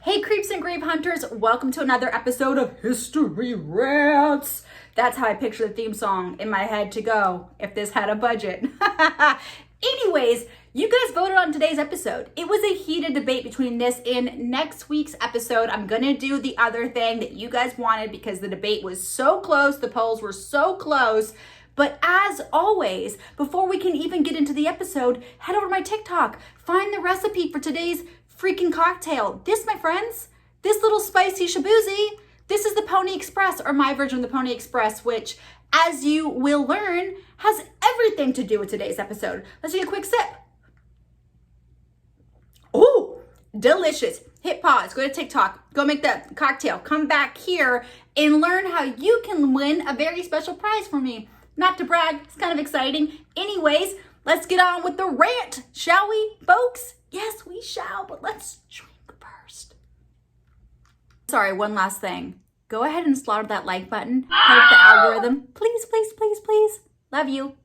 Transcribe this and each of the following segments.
Hey creeps and grave hunters, welcome to another episode of History Rants. That's how I picture the theme song in my head to go if this had a budget. Anyways, you guys voted on today's episode. It was a heated debate between this and next week's episode. I'm gonna do the other thing that you guys wanted because the debate was so close, the polls were so close. But as always, before we can even get into the episode, head over to my TikTok, find the recipe for today's freaking cocktail. This, my friends, this little spicy shabuzi, this is the Pony Express, or my version of the Pony Express, which, as you will learn, has everything to do with today's episode. Let's take a quick sip. Ooh, delicious. Hit pause, go to TikTok, go make that cocktail, come back here and learn how you can win a very special prize for me. Not to brag, it's kind of exciting. Anyways, let's get on with the rant, shall we, folks? Yes, we shall, but let's drink first. Sorry, one last thing. Go ahead and slaughter that like button. Help the algorithm. Please, please, please, please. Love you.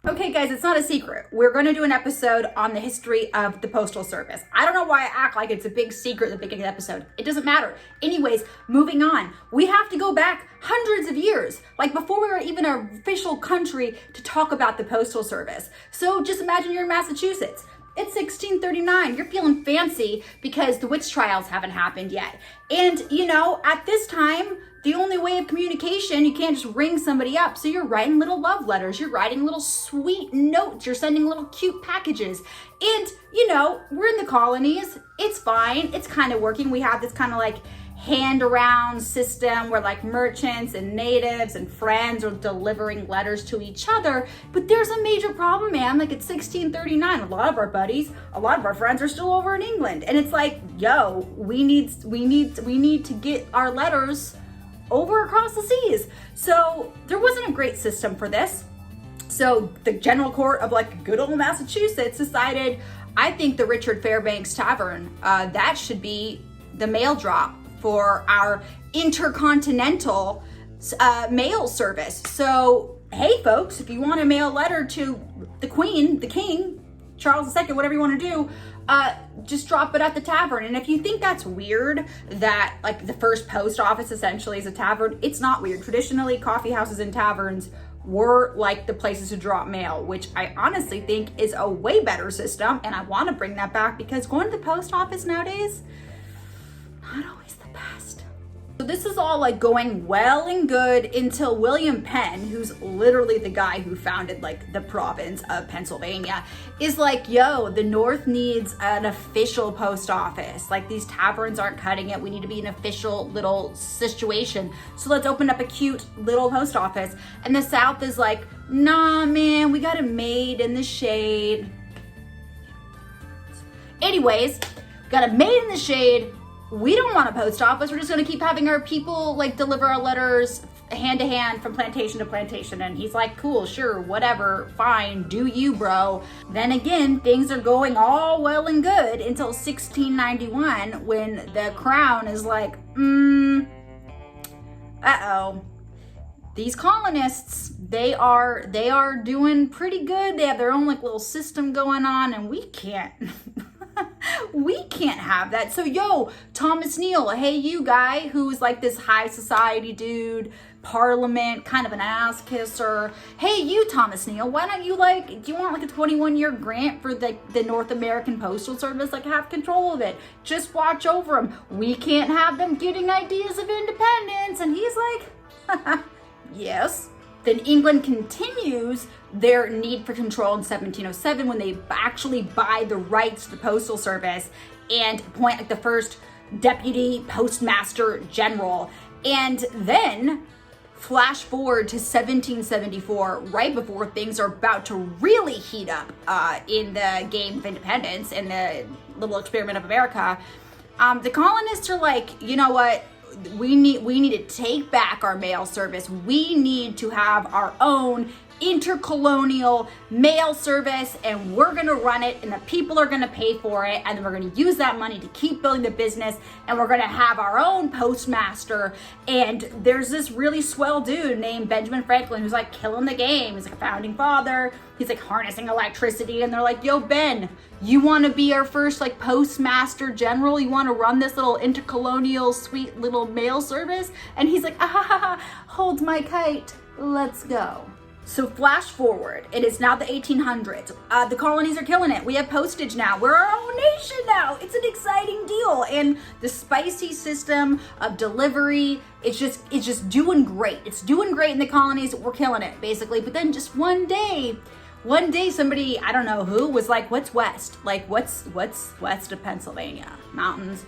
Okay guys, it's not a secret. We're going to do an episode on the history of the Postal Service. I don't know why I act like it's a big secret at the beginning of the episode. It doesn't matter. Anyways, moving on. We have to go back hundreds of years, like before we were even an official country, to talk about the Postal Service. So just imagine you're in Massachusetts. It's 1639. You're feeling fancy because the witch trials haven't happened yet. And, you know, at this time, the only way of communication, you can't just ring somebody up. So you're writing little love letters. You're writing little sweet notes. You're sending little cute packages. And, you know, we're in the colonies. It's fine. It's kind of working. We have this kind of like hand around system where like merchants and natives and friends are delivering letters to each other. But there's a major problem, man. Like it's 1639. A lot of our buddies, a lot of our friends are still over in England. And it's like, yo, we need to get our letters over across the seas. So there wasn't a great system for this. So the General Court of like good old Massachusetts decided, I think the Richard Fairbanks Tavern, that should be the mail drop for our intercontinental mail service. So, hey folks, if you want to mail a letter to the Queen, the King, Charles II, whatever you want to do, just drop it at the tavern. And if you think that's weird, that like the first post office essentially is a tavern, it's not weird. Traditionally, coffee houses and taverns were like the places to drop mail, which I honestly think is a way better system. And I want to bring that back because going to the post office nowadays, not always the best. So this is all like going well and good until William Penn, who's literally the guy who founded like the province of Pennsylvania, is like, yo, the North needs an official post office. Like these taverns aren't cutting it. We need to be an official little situation. So let's open up a cute little post office. And the South is like, nah, man, we got it made in the shade. Anyways, got it made in the shade. We don't want a post office. We're just going to keep having our people like deliver our letters hand to hand from plantation to plantation. And he's like, cool, sure, whatever, fine, do you, bro. Then again, things are going all well and good until 1691 when the crown is like, uh-oh. These colonists, they are doing pretty good. They have their own like little system going on, and we can't. We can't have that. So yo, Thomas Neal, hey you guy who's like this high society dude, parliament, kind of an ass kisser. Hey you, Thomas Neal, why don't you like, do you want like a 21-year grant for the North American Postal Service? Like have control of it. Just watch over them. We can't have them getting ideas of independence. And he's like, yes. Then England continues their need for control in 1707 when they actually buy the rights to the Postal Service and appoint like the first deputy postmaster general. And then flash forward to 1774, right before things are about to really heat up in the game of independence and the little experiment of America. The colonists are like, you know what? We need to take back our mail service. We need to have our own intercolonial mail service, and we're gonna run it, and the people are gonna pay for it, and then we're gonna use that money to keep building the business, and we're gonna have our own postmaster. And there's this really swell dude named Benjamin Franklin who's like killing the game. He's like a founding father. He's like harnessing electricity, and they're like, yo, Ben, you want to be our first like postmaster general? You want to run this little intercolonial sweet little mail service? And he's like, hold my kite, let's go. So flash forward, it is now the 1800s. The colonies are killing it. We have postage now. We're our own nation now. It's an exciting deal. And the spicy system of delivery, it's just doing great. It's doing great in the colonies. We're killing it, basically. But then just one day somebody, I don't know who, was like, what's west? Like, what's west of Pennsylvania? Mountains,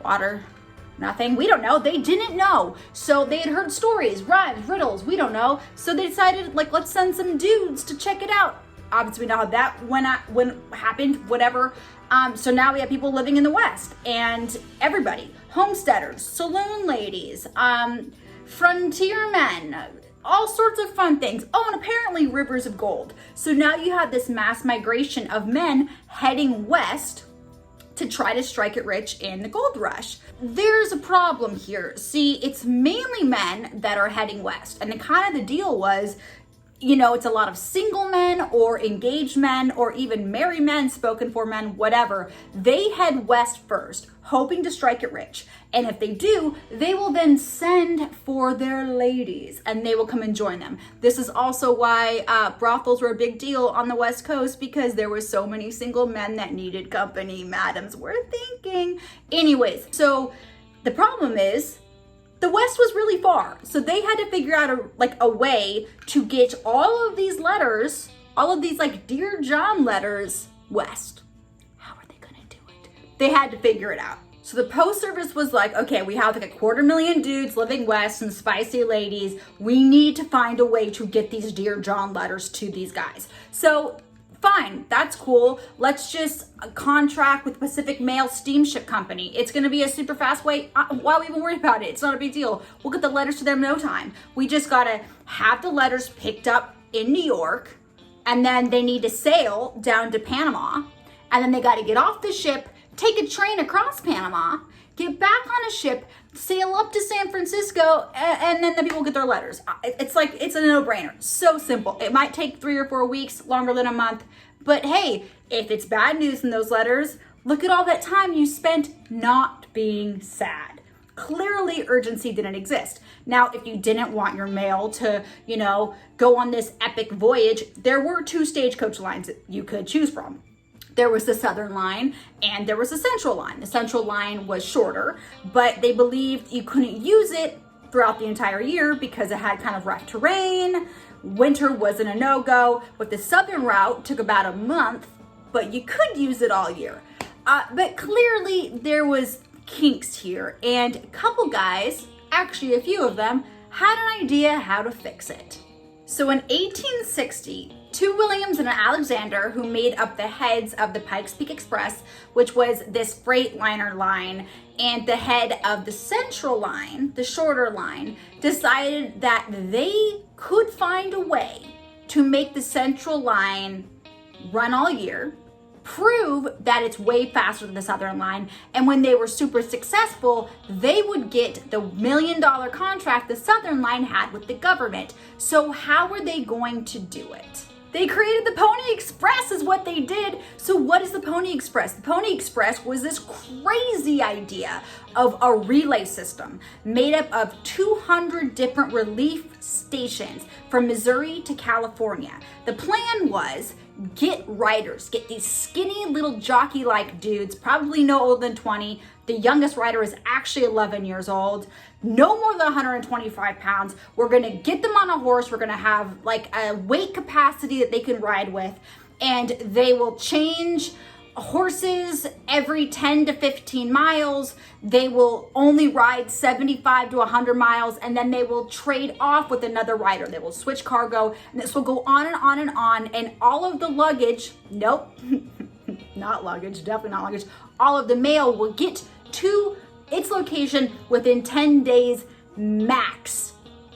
water, nothing? We don't know. They didn't know. So they had heard stories, rhymes, riddles, we don't know. So they decided, like, let's send some dudes to check it out. Obviously, we know how that happened, whatever. So now we have people living in the West, and everybody, homesteaders, saloon ladies, frontiermen, all sorts of fun things. Oh, and apparently rivers of gold. So now you have this mass migration of men heading west to try to strike it rich in the gold rush. There's a problem here. See, it's mainly men that are heading west. And the kind of the deal was, you know, it's a lot of single men or engaged men or even married men, spoken for men, whatever. They head west first, hoping to strike it rich. And if they do, they will then send for their ladies and they will come and join them. This is also why brothels were a big deal on the West Coast, because there were so many single men that needed company, madams were thinking. Anyways, so the problem is, the West was really far, so they had to figure out a way to get all of these letters, all of these like Dear John letters west. How are they gonna do it? They had to figure it out. So the post service was like, okay, we have like 250,000 dudes living west, some spicy ladies. We need to find a way to get these Dear John letters to these guys. So fine, that's cool. Let's just contract with Pacific Mail Steamship Company. It's gonna be a super fast way. Why we even worry about it? It's not a big deal. We'll get the letters to them in no time. We just gotta have the letters picked up in New York, and then they need to sail down to Panama, and then they gotta get off the ship, take a train across Panama, get back on a ship, sail up to San Francisco, and then the people get their letters. It's a no-brainer. So simple. It might take 3 or 4 weeks, longer than a month. But hey, if it's bad news in those letters, look at all that time you spent not being sad. Clearly, urgency didn't exist. Now, if you didn't want your mail to, go on this epic voyage, there were 2 stagecoach lines that you could choose from. There was the Southern line and there was the Central line. The Central line was shorter, but they believed you couldn't use it throughout the entire year because it had kind of rough terrain. Winter wasn't a no-go. But the Southern route took about a month, but you could use it all year. But clearly there was kinks here, and a couple guys, actually a few of them, had an idea how to fix it. So in 1860, 2 Williams and an Alexander, who made up the heads of the Pikes Peak Express, which was this Freightliner line, and the head of the Central line, the shorter line, decided that they could find a way to make the Central line run all year, prove that it's way faster than the Southern line, and when they were super successful, they would get the $1 million contract the Southern line had with the government. So how were they going to do it? They created the Pony Express is what they did. So what is the Pony Express? The Pony Express was this crazy idea of a relay system made up of 200 different relief stations from Missouri to California. The plan was get riders, get these skinny little jockey-like dudes, probably no older than 20. The youngest rider is actually 11 years old, no more than 125 pounds. We're gonna get them on a horse. We're gonna have like a weight capacity that they can ride with, and they will change horses every 10 to 15 miles. They will only ride 75 to 100 miles, and then they will trade off with another rider. They will switch cargo, and this will go on and on and on. And all of the luggage, nope, not luggage, definitely not luggage. All of the mail will get to its location within 10 days max.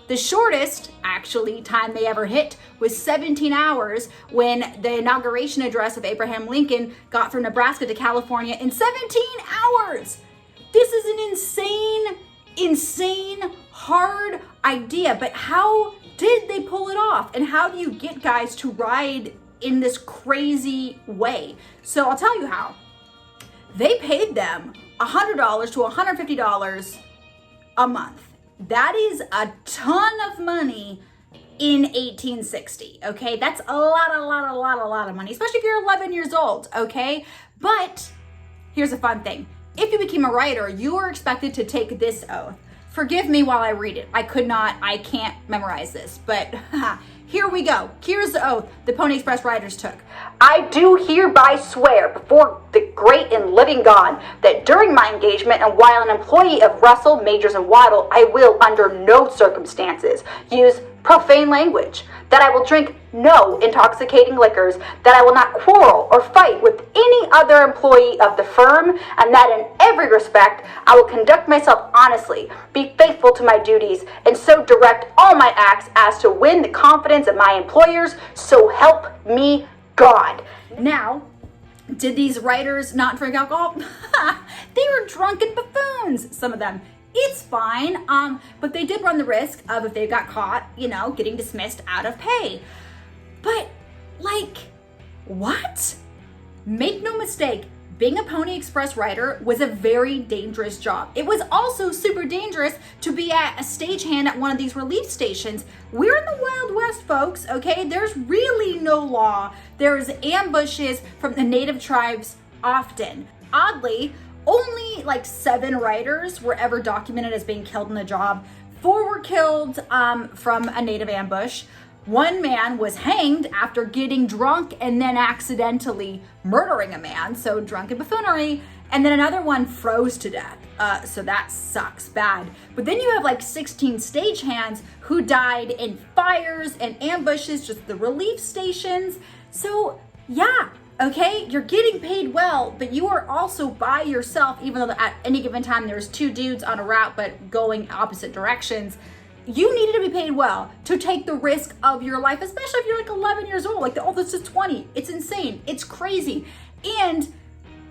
The shortest, actually, time they ever hit was 17 hours when the inauguration address of Abraham Lincoln got from Nebraska to California in 17 hours. This is an insane, hard idea, but how did they pull it off? And how do you get guys to ride in this crazy way? So I'll tell you how. They paid them $100 to $150 a month. That is a ton of money in 1860, okay? That's a lot of money, especially if you're 11 years old, okay? But here's a fun thing. If you became a writer, you were expected to take this oath. Forgive me while I read it. I can't memorize this, but here we go. Here's the oath the Pony Express riders took. I do hereby swear before the great and living God that during my engagement and while an employee of Russell, Majors, and Waddle, I will under no circumstances use profane language, that I will drink no intoxicating liquors, that I will not quarrel or fight with any other employee of the firm, and that in every respect I will conduct myself honestly, be faithful to my duties, and so direct all my acts as to win the confidence of my employers, so help me God. Now, did these writers not drink alcohol? They were drunken buffoons, some of them. It's fine, but they did run the risk of, if they got caught, getting dismissed out of pay. But, what? Make no mistake, being a Pony Express writer was a very dangerous job. It was also super dangerous to be a stagehand at one of these relief stations. We're in the Wild West, folks, okay? There's really no law. There's ambushes from the native tribes often. Oddly, only 7 writers were ever documented as being killed in the job. 4 were killed from a native ambush. 1 man was hanged after getting drunk and then accidentally murdering a man, so drunken buffoonery. And then another one froze to death, so that sucks bad. But then you have 16 stagehands who died in fires and ambushes, just the relief stations. So yeah, okay, you're getting paid well, but you are also by yourself, even though at any given time there's 2 dudes on a route but going opposite directions. You needed to be paid well to take the risk of your life, especially if you're 11 years old. The oldest is 20. It's insane. It's crazy. And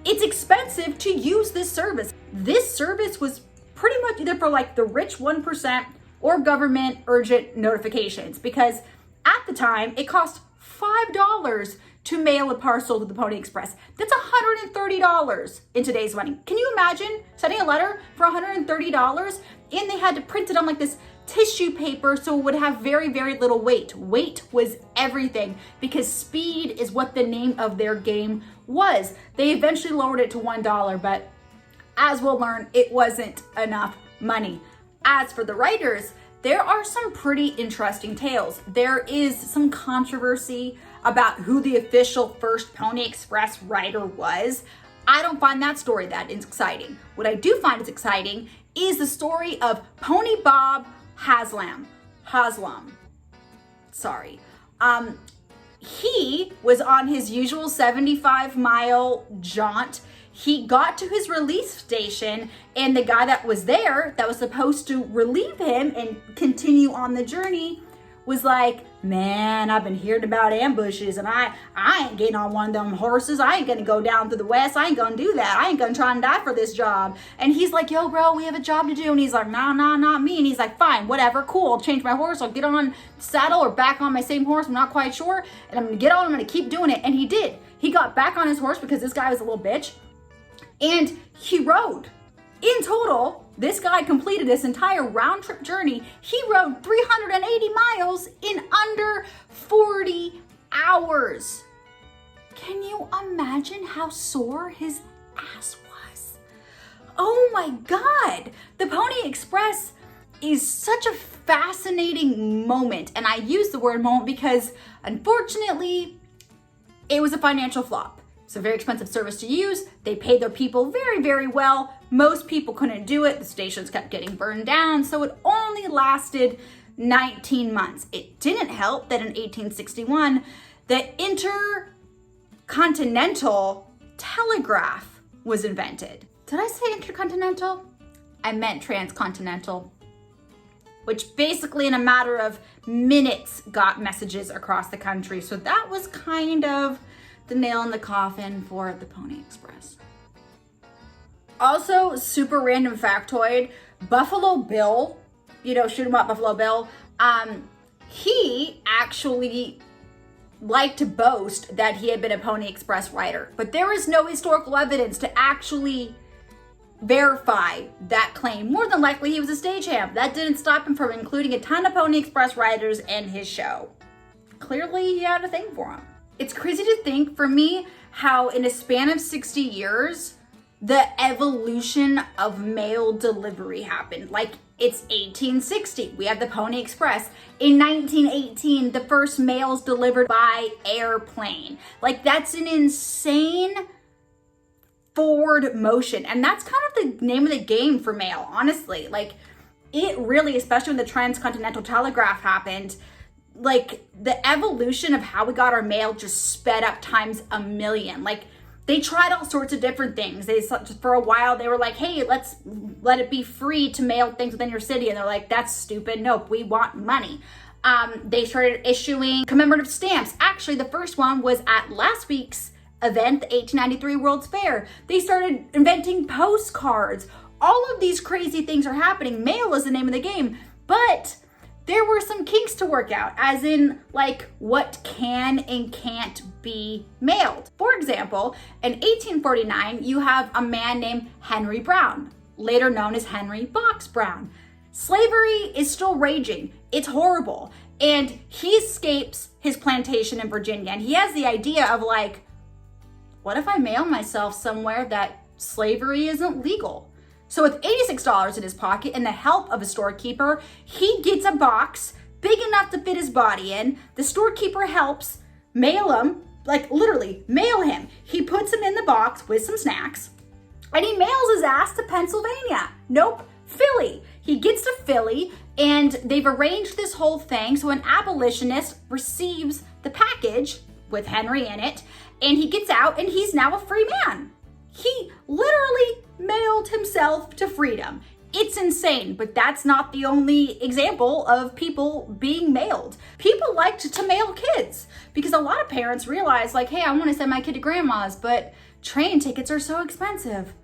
it's expensive to use this service. This service was pretty much either for the rich 1% or government urgent notifications, because at the time it cost $5 to mail a parcel to the Pony Express. That's $130 in today's money. Can you imagine sending a letter for $130? And they had to print it on this tissue paper so it would have very, very little weight. Weight was everything, because speed is what the name of their game was. They eventually lowered it to $1, but as we'll learn, it wasn't enough money. As for the writers, there are some pretty interesting tales. There is some controversy about who the official first Pony Express writer was. I don't find that story that exciting. What I do find is exciting is the story of Pony Bob Haslam. Sorry. He was on his usual 75-mile jaunt. He got to his relief station, and the guy that was there that was supposed to relieve him and continue on the journey was like, man, I've been hearing about ambushes, and I ain't getting on one of them horses. I ain't gonna go down to the west. I ain't gonna do that. I ain't gonna try and die for this job. And he's like, yo, bro, we have a job to do. And he's like, nah, not me. And he's like, fine, whatever, cool. I'll change my horse. I'll get on saddle or back on my same horse. I'm not quite sure. And I'm gonna get on. I'm gonna keep doing it. And he did. He got back on his horse because this guy was a little bitch. And he rode. In total, this guy completed this entire round trip journey. He rode 380 miles in under 40 hours. Can you imagine how sore his ass was? Oh my God. The Pony Express is such a fascinating moment. And I use the word moment because unfortunately, it was a financial flop. It's a very expensive service to use. They paid their people very, very well. Most people couldn't do it. The stations kept getting burned down, so it only lasted 19 months. It didn't help that in 1861, the intercontinental telegraph was invented. Did I say intercontinental? I meant transcontinental. which basically in a matter of minutes got messages across the country. So that was kind of the nail in the coffin for the Pony Express. Also, super random factoid, Buffalo Bill, shoot 'em up Buffalo Bill, he actually liked to boast that he had been a Pony Express rider, but there is no historical evidence to actually verify that claim. More than likely, he was a stagehand. That didn't stop him from including a ton of Pony Express riders in his show. Clearly, he had a thing for him. It's crazy to think, for me, how in a span of 60 years, the evolution of mail delivery happened. Like, it's 1860, we have the Pony Express. In 1918, the first mails delivered by airplane. Like, that's an insane forward motion. And that's kind of the name of the game for mail, honestly. Like, it really, especially when the transcontinental telegraph happened, like, the evolution of how we got our mail just sped up times a million. Like, they tried all sorts of different things. For a while, they were like, hey, let's let it be free to mail things within your city. And they're like, that's stupid. Nope, we want money. They started issuing commemorative stamps. Actually, the first one was at last week's event, the 1893 World's Fair. They started inventing postcards. All of these crazy things are happening. Mail is the name of the game. But there were some kinks to work out, as in, like, what can and can't be mailed. For example, in 1849, you have a man named Henry Brown, later known as Henry Box Brown. Slavery is still raging. It's horrible. And he escapes his plantation in Virginia, and he has the idea of, like, what if I mail myself somewhere that slavery isn't legal? So with $86 in his pocket and the help of a storekeeper, he gets a box big enough to fit his body in. The storekeeper helps mail him, like literally mail him. He puts him in the box with some snacks and he mails his ass to Pennsylvania. Nope, Philly. He gets to Philly and they've arranged this whole thing so an abolitionist receives the package with Henry in it and he gets out and he's now a free man. He literally mailed himself to freedom. It's insane, but that's not the only example of people being mailed. People liked to mail kids because a lot of parents realize, like, hey, I want to send my kid to grandma's, but train tickets are so expensive.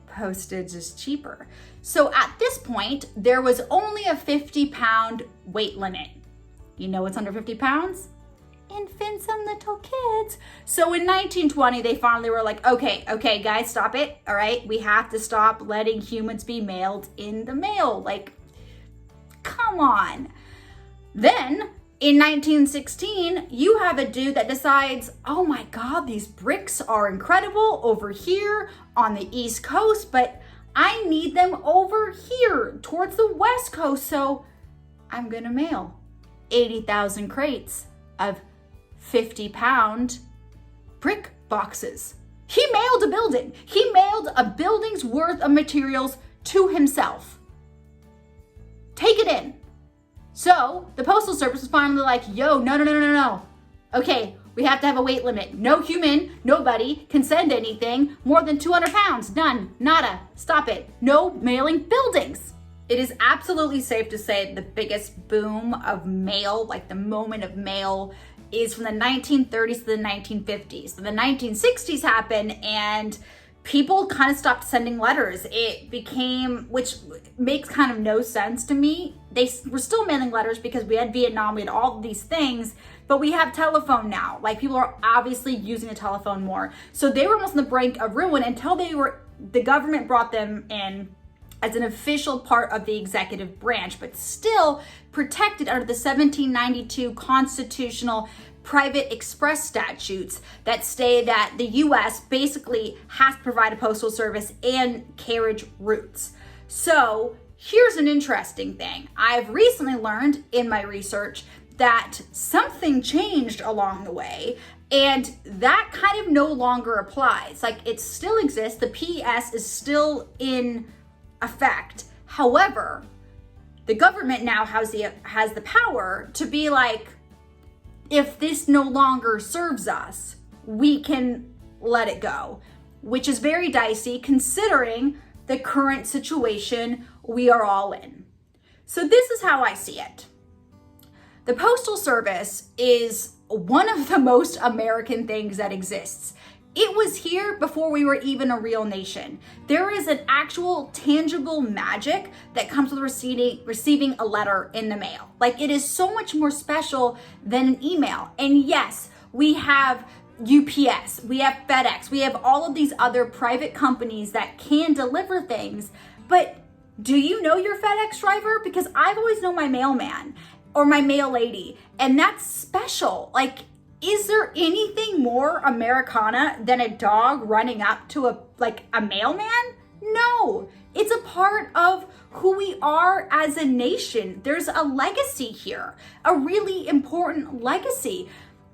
Postage is cheaper. So at this point, there was only a 50-pound weight limit. You know what's under 50 pounds? Infants and little kids. So in 1920, they finally were like, okay, guys, stop it. All right, we have to stop letting humans be mailed in the mail. Like, come on. Then in 1916, you have a dude that decides, oh my God, these bricks are incredible over here on the East Coast, but I need them over here towards the West Coast. So I'm gonna mail 80,000 crates of 50-pound brick boxes. He mailed a building. He mailed a building's worth of materials to himself. Take it in. So the Postal Service was finally like, yo, no. Okay, we have to have a weight limit. No human, nobody can send anything more than 200 pounds. None, nada, stop it. No mailing buildings. It is absolutely safe to say the biggest boom of mail, like the moment of mail, is from the 1930s to the 1950s. So the 1960s happened and people kind of stopped sending letters. It became, which makes kind of no sense to me. They were still mailing letters because we had Vietnam, we had all of these things, but we have telephone now. Like, people are obviously using the telephone more. So they were almost on the brink of ruin until the government brought them in as an official part of the executive branch, but still protected under the 1792 constitutional private express statutes that say that the US basically has to provide a postal service and carriage routes. So here's an interesting thing. I've recently learned in my research that something changed along the way, and that kind of no longer applies. Like, it still exists, the PS is still in effect. However, the government now has the power to be like, if this no longer serves us, we can let it go, which is very dicey considering the current situation we are all in. So this is how I see it. The Postal Service is one of the most American things that exists. It was here before we were even a real nation. There is an actual tangible magic that comes with receiving a letter in the mail. Like, it is so much more special than an email. And yes, we have UPS, we have FedEx, we have all of these other private companies that can deliver things. But do you know your FedEx driver? Because I've always known my mailman or my mail lady, and that's special. Like, is there anything more Americana than a dog running up to a mailman? No, it's a part of who we are as a nation. There's a legacy here, a really important legacy.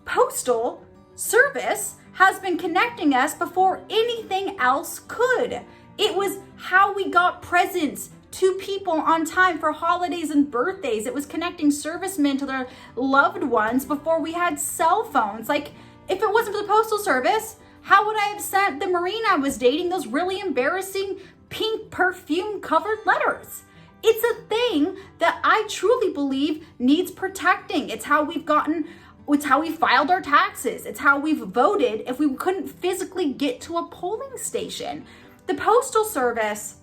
Postal Service has been connecting us before anything else could. It was how we got presents to people on time for holidays and birthdays. It was connecting servicemen to their loved ones before we had cell phones. Like, if it wasn't for the Postal Service, how would I have sent the Marine I was dating those really embarrassing pink perfume covered letters? It's a thing that I truly believe needs protecting. It's how we filed our taxes. It's how we've voted if we couldn't physically get to a polling station. The Postal Service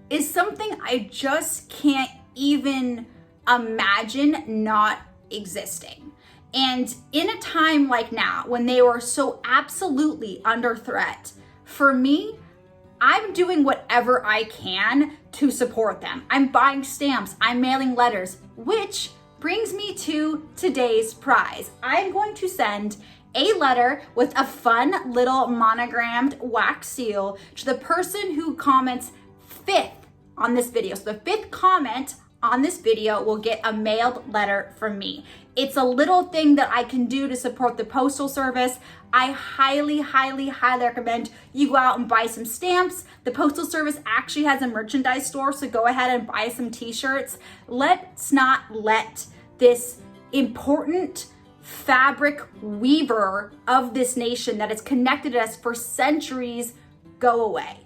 is something I just can't even imagine not existing. And in a time like now, when they were so absolutely under threat, for me, I'm doing whatever I can to support them. I'm buying stamps, I'm mailing letters, which brings me to today's prize. I'm going to send a letter with a fun little monogrammed wax seal to the person who comments 5th on this video. So the 5th comment on this video will get a mailed letter from me. It's a little thing that I can do to support the Postal Service. I highly, highly, highly recommend you go out and buy some stamps. The Postal Service actually has a merchandise store, so go ahead and buy some t-shirts. Let's not let this important fabric weaver of this nation that has connected us for centuries go away.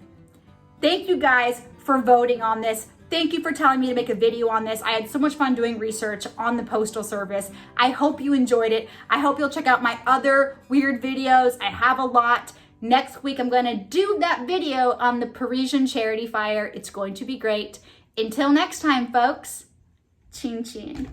Thank you guys for voting on this. Thank you for telling me to make a video on this. I had so much fun doing research on the Postal Service. I hope you enjoyed it. I hope you'll check out my other weird videos. I have a lot. Next week, I'm gonna do that video on the Parisian charity fire. It's going to be great. Until next time, folks, chin chin.